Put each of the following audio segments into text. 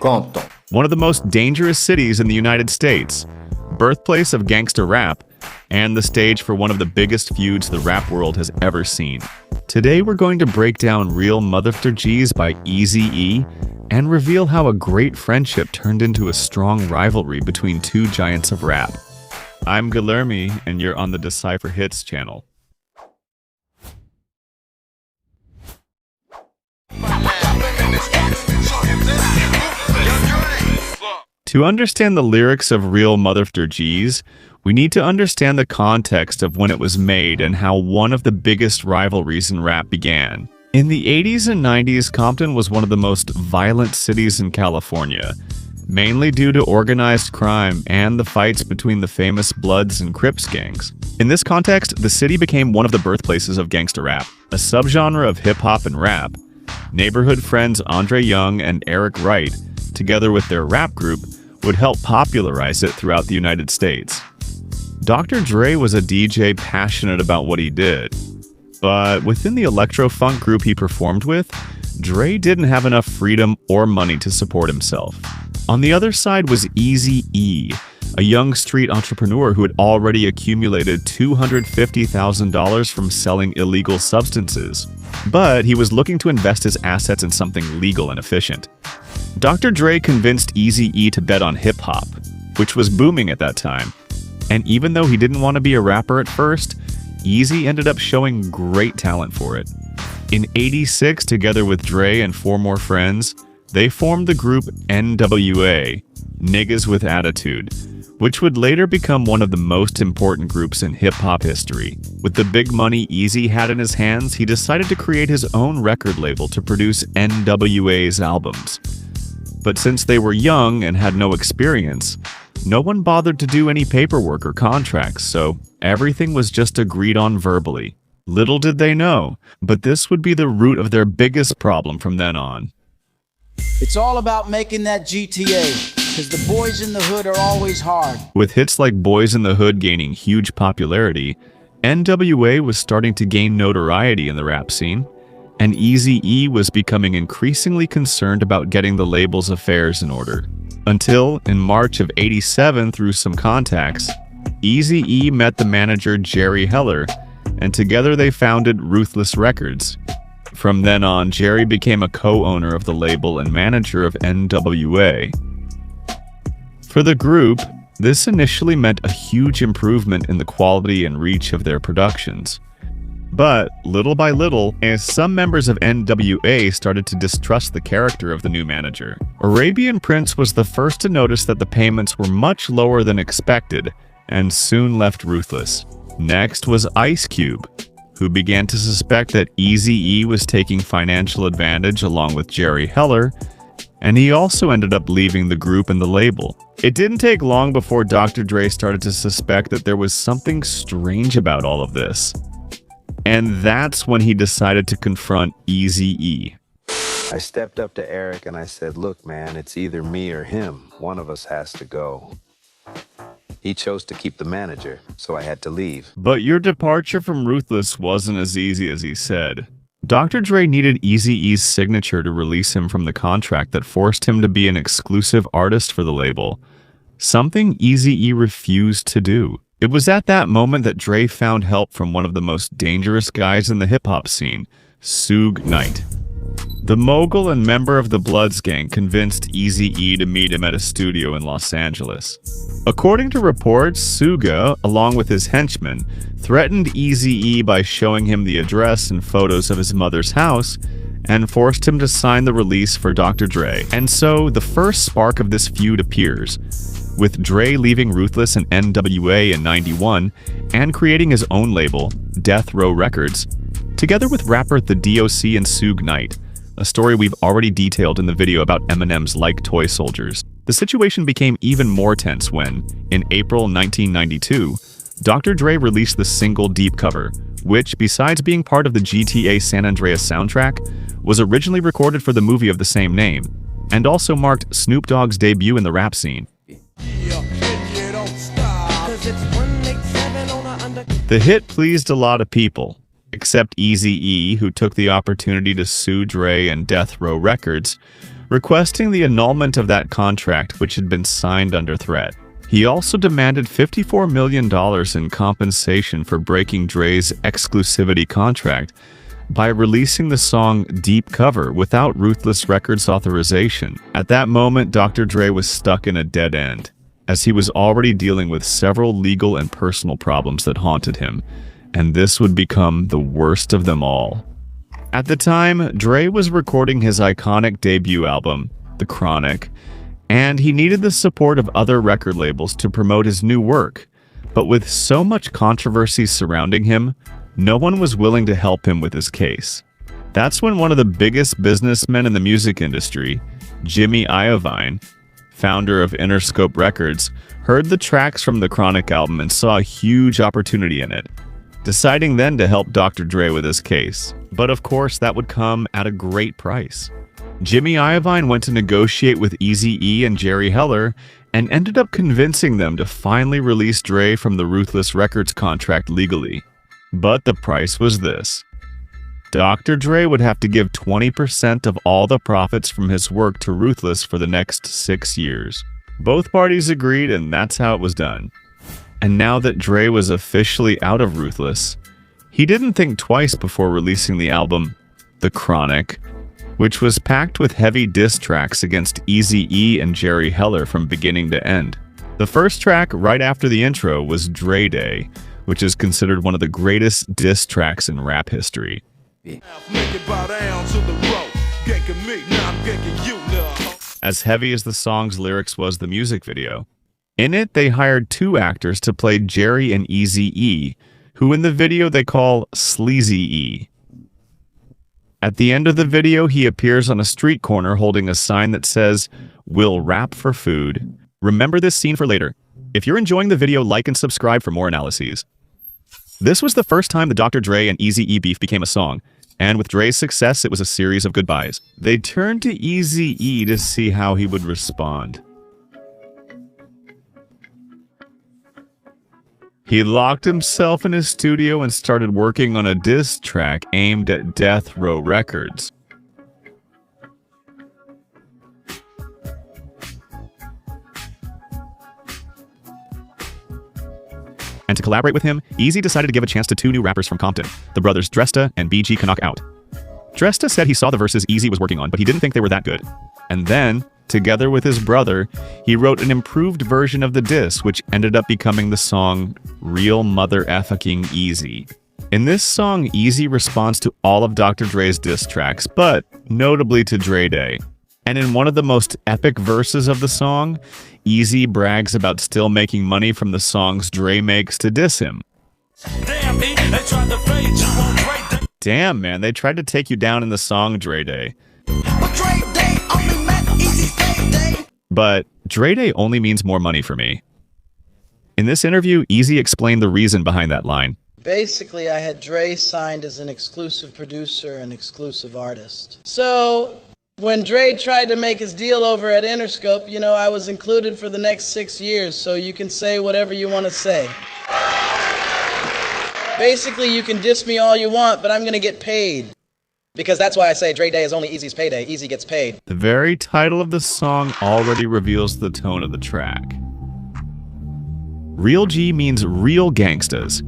Compton. One of the most dangerous cities in the United States, birthplace of gangsta rap, and the stage for one of the biggest feuds the rap world has ever seen. Today we're going to break down Real Muthaphuckkin by Eazy-E and reveal how a great friendship turned into a strong rivalry between two giants of rap. I'm Guilherme, and you're on the Decipher Hits channel. To understand the lyrics of Real Muthaphuckkin, we need to understand the context of when it was made and how one of the biggest rivalries in rap began. In the 80s and 90s, Compton was one of the most violent cities in California, mainly due to organized crime and the fights between the famous Bloods and Crips gangs. In this context, the city became one of the birthplaces of gangsta rap, a subgenre of hip-hop and rap. Neighborhood friends Andre Young and Eric Wright, together with their rap group, would help popularize it throughout the United States. Dr. Dre was a DJ passionate about what he did, but within the electro-funk group he performed with, Dre didn't have enough freedom or money to support himself. On the other side was Eazy-E, a young street entrepreneur who had already accumulated $250,000 from selling illegal substances, but he was looking to invest his assets in something legal and efficient. Dr. Dre convinced Eazy-E to bet on hip-hop, which was booming at that time. And even though he didn't want to be a rapper at first, Eazy ended up showing great talent for it. In '86, together with Dre and four more friends, they formed the group N.W.A, Niggas with Attitude, which would later become one of the most important groups in hip-hop history. With the big money Eazy had in his hands, he decided to create his own record label to produce N.W.A's albums. But since they were young and had no experience, no one bothered to do any paperwork or contracts, so everything was just agreed on verbally. Little did they know, but this would be the root of their biggest problem from then on. It's all about making that GTA, because the boys in the hood are always hard. With hits like Boys in the Hood gaining huge popularity, N.W.A was starting to gain notoriety in the rap scene, and Eazy-E was becoming increasingly concerned about getting the label's affairs in order. Until, in March of '87, through some contacts, Eazy-E met the manager Jerry Heller, and together they founded Ruthless Records. From then on, Jerry became a co-owner of the label and manager of N.W.A. For the group, this initially meant a huge improvement in the quality and reach of their productions. But, little by little, as some members of N.W.A started to distrust the character of the new manager, Arabian Prince was the first to notice that the payments were much lower than expected, and soon left Ruthless. Next was Ice Cube, who began to suspect that Eazy-E was taking financial advantage along with Jerry Heller, and he also ended up leaving the group and the label. It didn't take long before Dr. Dre started to suspect that there was something strange about all of this. And that's when he decided to confront Eazy-E. I stepped up to Eric and I said, "Look, man, it's either me or him. One of us has to go." He chose to keep the manager, so I had to leave. But your departure from Ruthless wasn't as easy as he said. Dr. Dre needed Eazy-E's signature to release him from the contract that forced him to be an exclusive artist for the label, something Eazy-E refused to do. It was at that moment that Dre found help from one of the most dangerous guys in the hip-hop scene, Suge Knight. The mogul and member of the Bloods gang convinced Eazy-E to meet him at a studio in Los Angeles. According to reports, Suga, along with his henchmen, threatened Eazy-E by showing him the address and photos of his mother's house and forced him to sign the release for Dr. Dre. And so, the first spark of this feud appears, with Dre leaving Ruthless and N.W.A in '91 and creating his own label, Death Row Records, together with rapper The D.O.C. and Suge Knight, a story we've already detailed in the video about Eminem's Like Toy Soldiers. The situation became even more tense when, in April 1992, Dr. Dre released the single Deep Cover, which, besides being part of the GTA San Andreas soundtrack, was originally recorded for the movie of the same name, and also marked Snoop Dogg's debut in the rap scene. The hit pleased a lot of people, except Eazy-E, who took the opportunity to sue Dre and Death Row Records, requesting the annulment of that contract which had been signed under threat. He also demanded $54 million in compensation for breaking Dre's exclusivity contract by releasing the song Deep Cover without Ruthless Records' authorization. At that moment, Dr. Dre was stuck in a dead end, as he was already dealing with several legal and personal problems that haunted him, and this would become the worst of them all. At the time, Dre was recording his iconic debut album, The Chronic, and he needed the support of other record labels to promote his new work. But with so much controversy surrounding him, no one was willing to help him with his case. That's when one of the biggest businessmen in the music industry, Jimmy Iovine, founder of Interscope Records, heard the tracks from the Chronic album and saw a huge opportunity in it, deciding then to help Dr. Dre with his case. But of course, that would come at a great price. Jimmy Iovine went to negotiate with Eazy-E and Jerry Heller and ended up convincing them to finally release Dre from the Ruthless Records contract legally. But the price was this. Dr. Dre would have to give 20% of all the profits from his work to Ruthless for the next 6 years. Both parties agreed, and that's how it was done. And now that Dre was officially out of Ruthless, he didn't think twice before releasing the album, The Chronic, which was packed with heavy diss tracks against Eazy-E and Jerry Heller from beginning to end. The first track, right after the intro, was Dre Day, which is considered one of the greatest diss tracks in rap history. As heavy as the song's lyrics was the music video, in it they hired 2 actors to play Jerry and Eazy-E, who in the video they call Sleazy-E. At the end of the video, he appears on a street corner holding a sign that says, "We'll rap for food." Remember this scene for later. If you're enjoying the video, like and subscribe for more analyses. This was the first time the Dr. Dre and Eazy-E beef became a song, and with Dre's success, it was a series of goodbyes. They turned to Eazy-E to see how he would respond. He locked himself in his studio and started working on a diss track aimed at Death Row Records. And to collaborate with him, Eazy decided to give a chance to 2 new rappers from Compton, the brothers Dresta and BG Knock Out. Dresta said he saw the verses Eazy was working on, but he didn't think they were that good. And then, together with his brother, he wrote an improved version of the diss, which ended up becoming the song Real Muthaphuckkin Easy. In this song, Eazy responds to all of Dr. Dre's diss tracks, but notably to Dre Day. And in one of the most epic verses of the song, Eazy brags about still making money from the songs Dre makes to diss him. Damn, man, they tried to take you down in the song Dre Day. But Dre Day only means more money for me. In this interview, Eazy explained the reason behind that line. Basically, I had Dre signed as an exclusive producer and exclusive artist. So when Dre tried to make his deal over at Interscope, you know, I was included for the next 6 years, so you can say whatever you want to say. Basically, you can diss me all you want, but I'm going to get paid. Because that's why I say Dre Day is only Eazy's payday. Eazy gets paid. The very title of the song already reveals the tone of the track. Real G means real gangstas.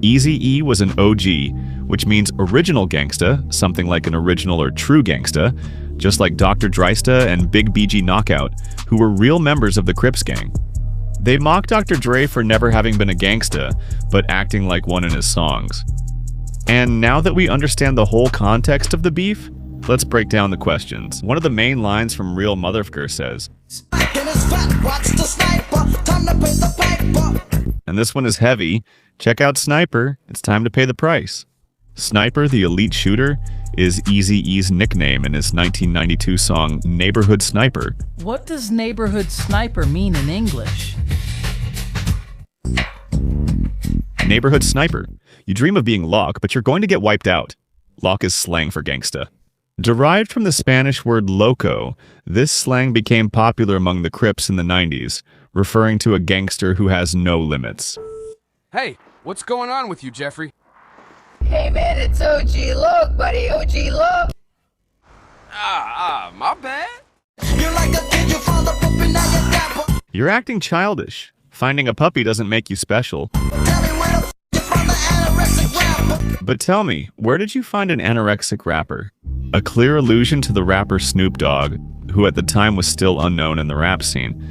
Eazy-E was an OG, which means original gangsta, something like an original or true gangsta, just like Dr. Dresta and Big BG Knockout, who were real members of the Crips gang. They mock Dr. Dre for never having been a gangsta, but acting like one in his songs. And now that we understand the whole context of the beef, let's break down the questions. One of the main lines from Real Muthaphuckkin says, and this one is heavy. Check out Sniper, it's time to pay the price. Sniper, the elite shooter, is Eazy-E's nickname in his 1992 song Neighborhood Sniper. What does neighborhood sniper mean in English? Neighborhood Sniper. You dream of being Locke, but you're going to get wiped out. Locke is slang for gangsta. Derived from the Spanish word loco, this slang became popular among the Crips in the 90s, referring to a gangster who has no limits. Hey, what's going on with you, Jeffrey? Hey man, it's OG Look, buddy. OG Look. My bad. You're like a kid, you fall up and now you're dapper. You're acting childish. Finding a puppy doesn't make you special. Tell me where the you from, the anorexic rapper. But tell me, where did you find an anorexic rapper? A clear allusion to the rapper Snoop Dogg, who at the time was still unknown in the rap scene.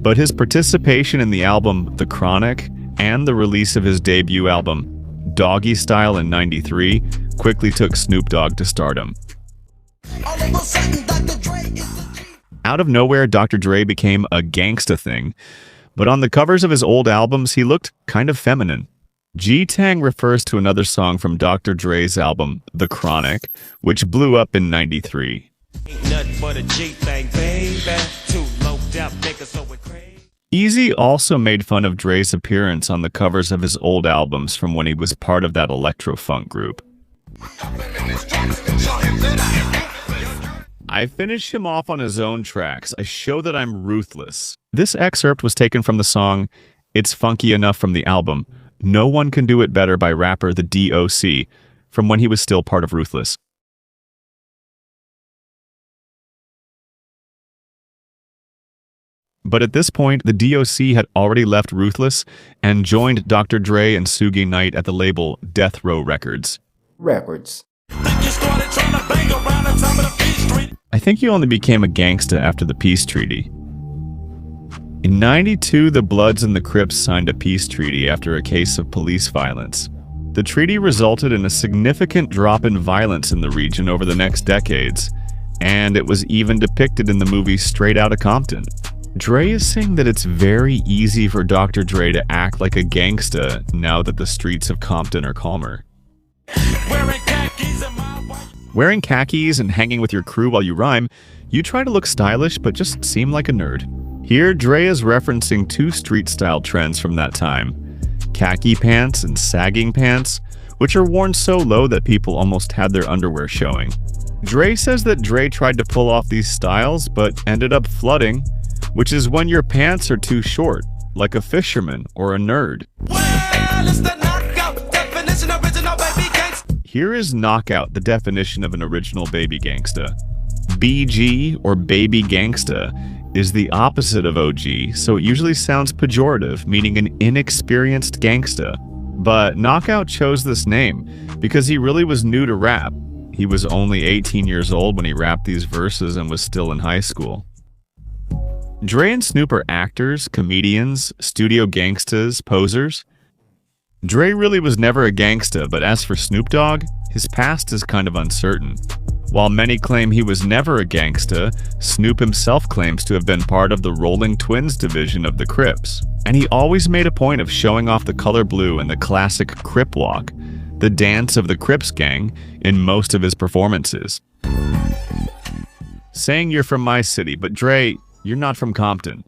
But his participation in the album The Chronic and the release of his debut album Doggy Style in '93 quickly took Snoop Dogg to stardom. All of a sudden, Dr. Dre is the G. Out of nowhere, Dr. Dre became a gangsta thing, but on the covers of his old albums, he looked kind of feminine. G-Tang refers to another song from Dr. Dre's album, The Chronic, which blew up in '93. Ain't nothing but a G thing, baby. Too low down, nigga, so it crazy. Eazy also made fun of Dre's appearance on the covers of his old albums from when he was part of that electro-funk group. I finish him off on his own tracks. I show that I'm ruthless. This excerpt was taken from the song It's Funky Enough from the album No One Can Do It Better by rapper the D.O.C. from when he was still part of Ruthless. But at this point, the D.O.C. had already left Ruthless and joined Dr. Dre and Suge Knight at the label Death Row Records. Think you started trying to bang around the top of the Peace Street. I think he only became a gangsta after the peace treaty. In '92, the Bloods and the Crips signed a peace treaty after a case of police violence. The treaty resulted in a significant drop in violence in the region over the next decades, and it was even depicted in the movie Straight Outta Compton. Dre is saying that it's very easy for Dr. Dre to act like a gangsta now that the streets of Compton are calmer. Wearing khakis in my way. Wearing khakis and hanging with your crew while you rhyme, you try to look stylish but just seem like a nerd. Here, Dre is referencing two street-style trends from that time: khaki pants and sagging pants, which are worn so low that people almost had their underwear showing. Dre says that Dre tried to pull off these styles but ended up flooding, which is when your pants are too short, like a fisherman or a nerd. Well, it's the knockout definition, original baby gangsta. Here is knockout, the definition of an original baby gangsta. BG, or baby gangsta, is the opposite of OG, so it usually sounds pejorative, meaning an inexperienced gangsta. But Knockout chose this name because he really was new to rap. He was only 18 years old when he rapped these verses and was still in high school. Dre and Snoop are actors, comedians, studio gangstas, posers. Dre really was never a gangsta, but as for Snoop Dogg, his past is kind of uncertain. While many claim he was never a gangsta, Snoop himself claims to have been part of the Rolling Twins division of the Crips. And he always made a point of showing off the color blue and the classic Crip walk, the dance of the Crips gang, in most of his performances. Saying you're from my city, but Dre, you're not from Compton.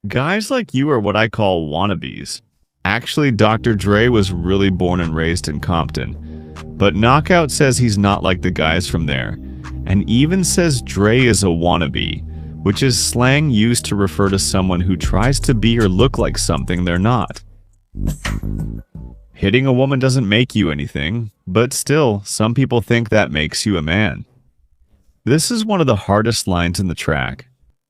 Guys like you are what I call wannabes. Actually, Dr. Dre was really born and raised in Compton. But Knockout says he's not like the guys from there, and even says Dre is a wannabe, which is slang used to refer to someone who tries to be or look like something they're not. Hitting a woman doesn't make you anything, but still, some people think that makes you a man. This is one of the hardest lines in the track.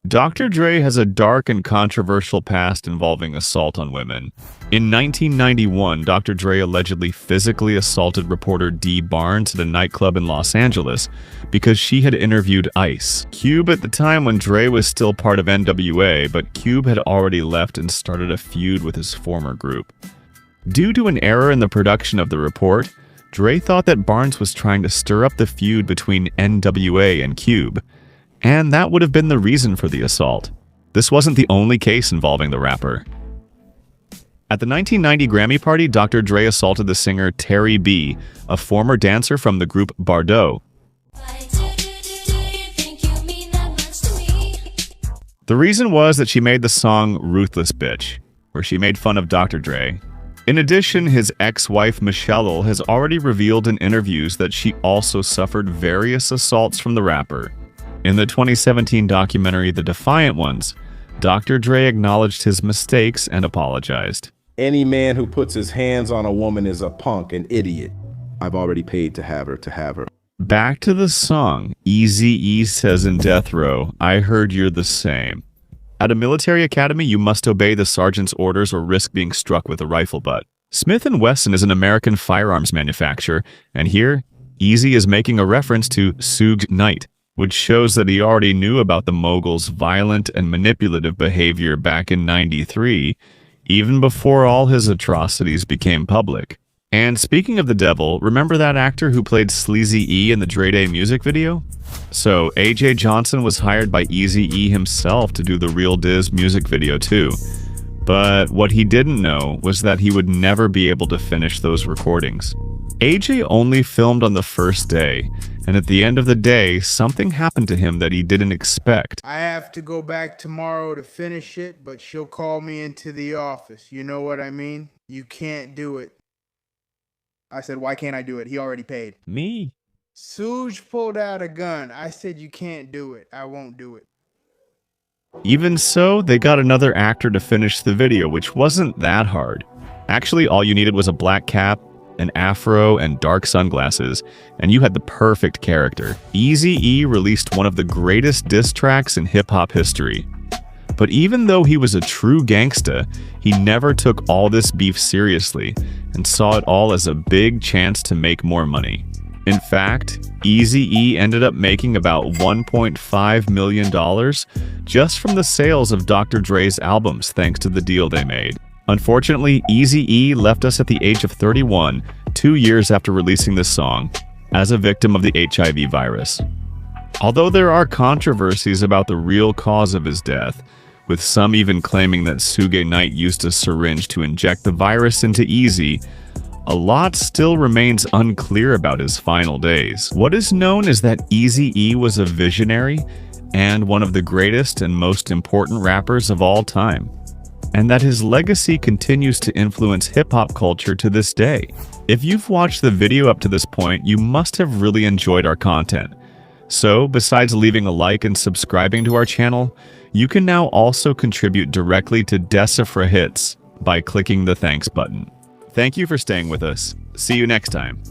Dr. Dre has a dark and controversial past involving assault on women. In 1991, Dr. Dre allegedly physically assaulted reporter Dee Barnes at a nightclub in Los Angeles because she had interviewed Ice Cube at the time when Dre was still part of N.W.A, but Cube had already left and started a feud with his former group. Due to an error in the production of the report, Dre thought that Barnes was trying to stir up the feud between N.W.A and Cube, and that would have been the reason for the assault. This wasn't the only case involving the rapper. At the 1990 Grammy party, Dr. Dre assaulted the singer Terry B, a former dancer from the group Bardot. The reason was that she made the song Ruthless Bitch, where she made fun of Dr. Dre. In addition, his ex-wife Michelle has already revealed in interviews that she also suffered various assaults from the rapper. In the 2017 documentary The Defiant Ones, Dr. Dre acknowledged his mistakes and apologized. Any man who puts his hands on a woman is a punk, an idiot. I've already paid to have her. Back to the song. Eazy-E says in Death Row, I heard you're the same. At a military academy, you must obey the sergeant's orders or risk being struck with a rifle butt. Smith & Wesson is an American firearms manufacturer, and here, Eazy is making a reference to Suge Knight, which shows that he already knew about the mogul's violent and manipulative behavior back in '93, even before all his atrocities became public. And speaking of the devil, remember that actor who played Sleazy E in the Dre Day music video? So, A.J. Johnson was hired by Eazy-E himself to do the Real Diz music video too. But what he didn't know was that he would never be able to finish those recordings. A.J. only filmed on the first day, and at the end of the day, something happened to him that he didn't expect. I have to go back tomorrow to finish it, but she'll call me into the office. You know what I mean? You can't do it. I said, why can't I do it? He already paid. Me? Suge pulled out a gun. I said, you can't do it. I won't do it. Even so, they got another actor to finish the video, which wasn't that hard. Actually, all you needed was a black cap, an afro, and dark sunglasses, and you had the perfect character. Eazy-E released one of the greatest diss tracks in hip-hop history. But even though he was a true gangsta, he never took all this beef seriously and saw it all as a big chance to make more money. In fact, Eazy-E ended up making about $1.5 million just from the sales of Dr. Dre's albums thanks to the deal they made. Unfortunately, Eazy-E left us at the age of 31, 2 years after releasing this song, as a victim of the HIV virus. Although there are controversies about the real cause of his death, with some even claiming that Suge Knight used a syringe to inject the virus into Eazy, a lot still remains unclear about his final days. What is known is that Eazy-E was a visionary and one of the greatest and most important rappers of all time, and that his legacy continues to influence hip-hop culture to this day. If you've watched the video up to this point, you must have really enjoyed our content. So, besides leaving a like and subscribing to our channel, you can now also contribute directly to Decipher Hits by clicking the thanks button. Thank you for staying with us. See you next time.